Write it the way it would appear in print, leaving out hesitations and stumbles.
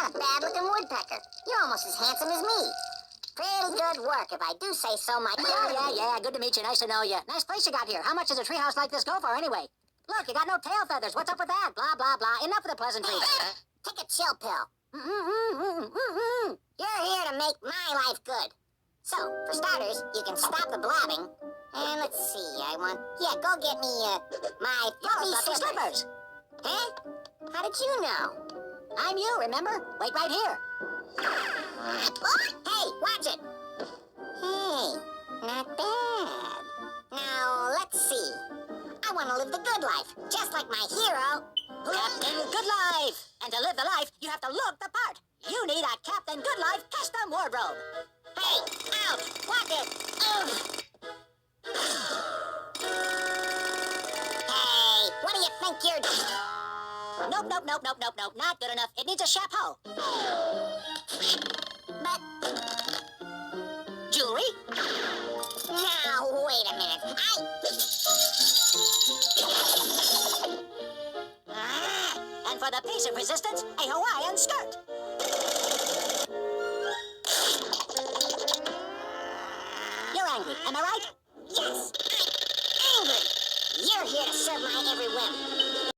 a bad-looking woodpecker. You're almost as handsome as me. Pretty good work, if I do say so myself. Yeah. Good to meet you. Nice to know you. Nice place you got here. How much does a treehouse like this go for, anyway? Look, you got no tail feathers. What's up with that? Blah, blah, blah. Enough of the pleasantries. Take a chill pill. You're here to make my life good. So, for starters, you can stop the blabbing. And let's see, go get me, my fluffy slippers. Huh? How did you know? I'm you, remember? Wait right here. Hey, watch it. Hey, not bad. Now, let's see. I want to live the good life, just like my hero. Captain Good Life. And to live the life, you have to look the part. You need a Captain Good Life custom wardrobe. Hey, ouch, watch it. Ugh. Hey, what do you think you're doing? Nope. Not good enough. It needs a chapeau. But... Jewelry? Now, wait a minute. And for the piece of resistance, a Hawaiian skirt. You're angry, am I right? Yes, I'm angry. You're here to serve my every whim.